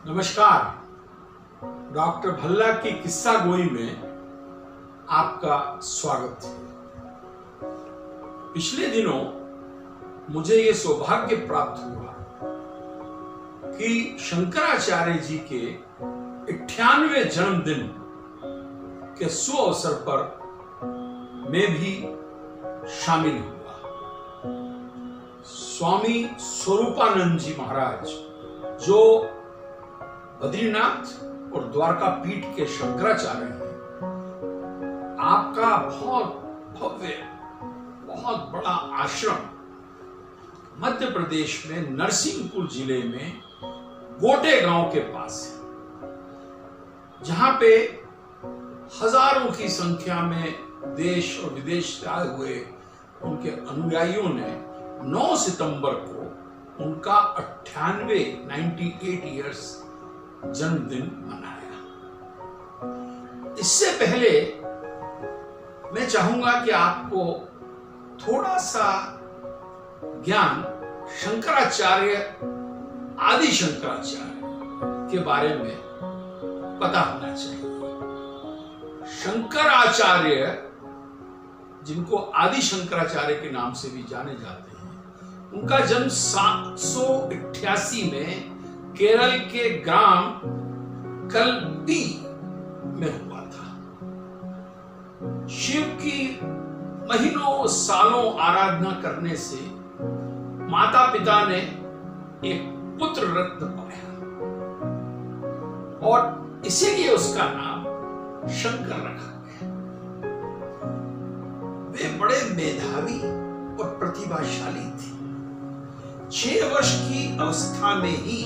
नमस्कार। डॉक्टर भल्ला की किस्सा गोई में आपका स्वागत है। पिछले दिनों मुझे ये सौभाग्य प्राप्त हुआ कि शंकराचार्य जी के 98वें जन्मदिन के सुअवसर पर मैं भी शामिल हुआ। स्वामी स्वरूपानंद जी महाराज, जो बद्रीनाथ और द्वारका पीठ के शंकराचार्य हैं, आपका बहुत भव्य, बहुत बड़ा आश्रम मध्य प्रदेश में नरसिंहपुर जिले में गोटे गांव के पास है, जहां पे हजारों की संख्या में देश और विदेश से आए हुए उनके अनुयायियों ने 9 सितंबर को उनका 98 इयर्स जन्मदिन मनाया। इससे पहले मैं चाहूंगा कि आपको थोड़ा सा ज्ञान शंकराचार्य, आदि शंकराचार्य के बारे में पता होना चाहिए। शंकराचार्य, जिनको आदि शंकराचार्य के नाम से भी जाने जाते हैं, उनका जन्म 788 में केरल के ग्राम कल्पी में हुआ था। शिव की महीनों सालों आराधना करने से माता पिता ने एक पुत्र रत्न पाया और इसीलिए उसका नाम शंकर रखा गया। वे बड़े मेधावी और प्रतिभाशाली थे। 6 वर्ष की अवस्था में ही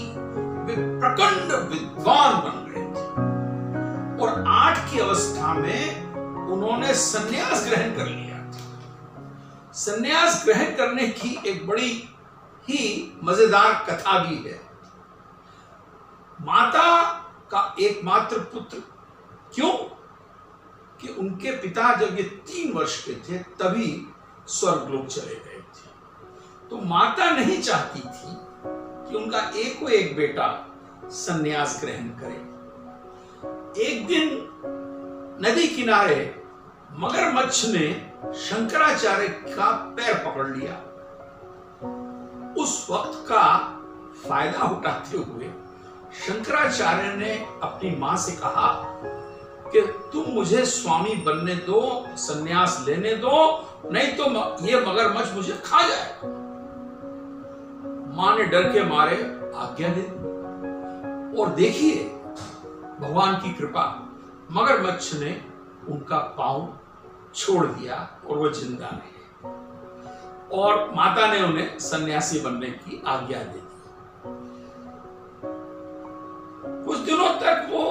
वे प्रचंड विद्वान बन गए थे और 8 की अवस्था में उन्होंने संन्यास ग्रहण कर लिया था। संन्यास ग्रहण करने की एक बड़ी ही मजेदार कथा भी है। माता का एकमात्र पुत्र, क्यों कि उनके पिता जब ये 3 वर्ष के थे तभी स्वर्गलोक चले गए थे, तो माता नहीं चाहती थी कि उनका एक बेटा संन्यास ग्रहण करे। एक दिन नदी किनारे मगरमच्छ ने शंकराचार्य का पैर पकड़ लिया। उस वक्त का फायदा उठाते हुए शंकराचार्य ने अपनी मां से कहा कि तुम मुझे स्वामी बनने दो, संन्यास लेने दो, नहीं तो ये मगरमच्छ मुझे खा जाएगा। मां ने डर के मारे आज्ञा दे दी और देखिए भगवान की कृपा, मगरमच्छ ने उनका पांव छोड़ दिया और वो जिंदा रहे और माता ने उन्हें सन्यासी बनने की आज्ञा दे दी। कुछ दिनों तक वो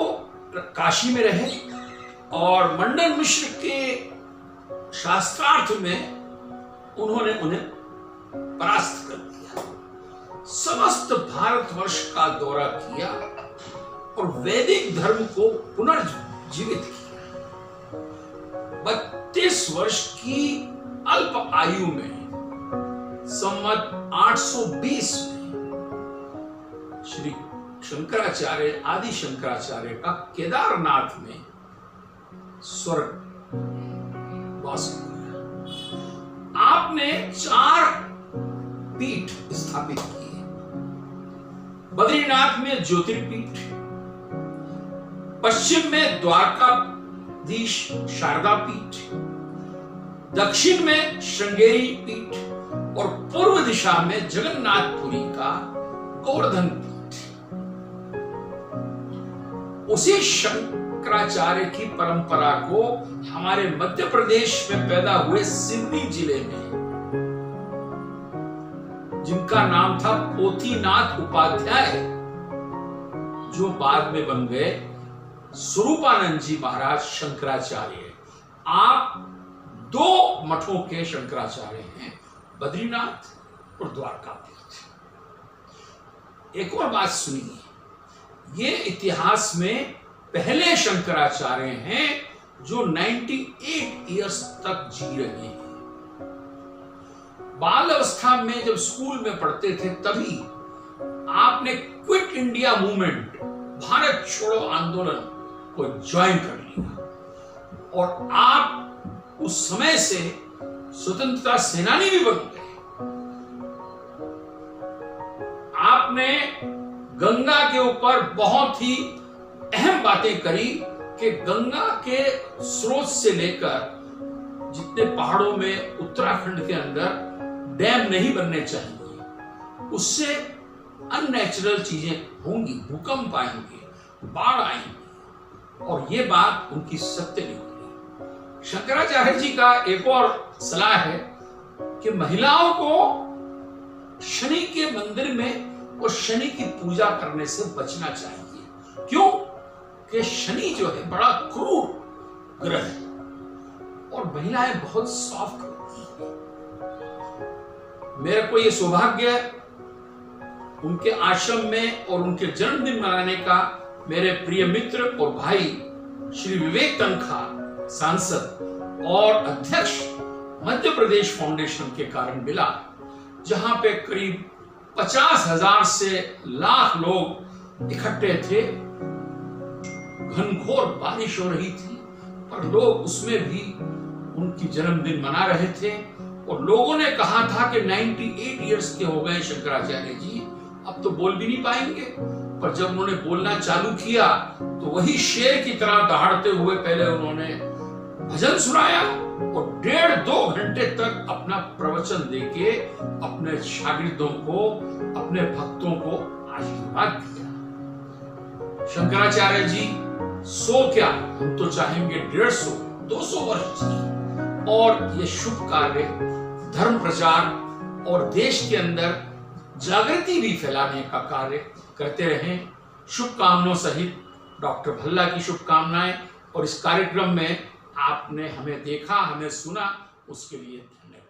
काशी में रहे और मंडन मिश्र के शास्त्रार्थ में उन्होंने उन्हें परास्त कर दिया। समस्त भारतवर्ष का दौरा किया और वैदिक धर्म को पुनर्जीवित किया। 32 वर्ष की अल्प आयु में संवत 820 में श्री शंकराचार्य, आदि शंकराचार्य का केदारनाथ में स्वर्ग वास हुआ। आपने 4 पीठ स्थापित किए। बद्रीनाथ में ज्योतिर्पीठ, पश्चिम में द्वारकाधीश शारदा पीठ, दक्षिण में श्रृंगेरी पीठ और पूर्व दिशा में जगन्नाथपुरी का गोवर्धन पीठ। उसी शंकराचार्य की परंपरा को हमारे मध्य प्रदेश में पैदा हुए सिवनी जिले में, जिनका नाम था पोथीनाथ उपाध्याय, जो बाद में बन गए स्वरूपानंद जी महाराज शंकराचार्य। आप 2 मठों के शंकराचार्य हैं, बद्रीनाथ और द्वारकापीठ। एक और बात सुनिए, ये इतिहास में पहले शंकराचार्य हैं जो 98 इयर्स तक जी रहे हैं। बाल अवस्था में जब स्कूल में पढ़ते थे तभी आपने क्विट इंडिया मूवमेंट भारत छोड़ो आंदोलन को ज्वाइन कर लिया और आप उस समय से स्वतंत्रता सेनानी भी बन गए। आपने गंगा के ऊपर बहुत ही अहम बातें करी कि गंगा के स्रोत से लेकर जितने पहाड़ों में उत्तराखंड के अंदर डैम नहीं बनने चाहिए, उससे अननेचुरल चीजें होंगी, भूकंप आएंगे, बाढ़ आएंगे, और ये बात उनकी सत्य निकली। शंकराचार्य जी का एक और सलाह है कि महिलाओं को शनि के मंदिर में और शनि की पूजा करने से बचना चाहिए। क्यों? कि शनि जो है बड़ा क्रूर ग्रह है और महिलाएं बहुत सॉफ्ट होती हैं। मेरे को ये सौभाग्य उनके आश्रम में और उनके जन्मदिन मनाने का मेरे प्रिय मित्र और भाई श्री विवेक तनखा सांसद और अध्यक्ष मध्य प्रदेश फाउंडेशन के कारण मिला, जहां पे करीब 50,000 से लाख लोग इकट्ठे थे। घनघोर बारिश हो रही थी और लोग उसमें भी उनकी जन्मदिन मना रहे थे और लोगों ने कहा था कि 98 इयर्स के हो गए शंकराचार्य जी, अब तो बोल भी नहीं पाएंगे। पर जब उन्होंने बोलना चालू किया तो वही शेर की तरह दहाड़ते हुए पहले उन्होंने भजन सुनाया और 1.5-2 घंटे तक अपना प्रवचन देके अपने शागिर्दों को, अपने भक्तों को आशीर्वाद दिया। शंकराचार्य जी 100 क्या, हम तो चाहेंगे 150-200 वर्ष जिए और ये शुभ कार्य, धर्म प्रचार और देश के अंदर जागृति भी फैलाने का कार्य करते रहें। शुभकामनाओं सहित डॉक्टर भल्ला की शुभकामनाएं। और इस कार्यक्रम में आपने हमें देखा, हमें सुना, उसके लिए धन्यवाद।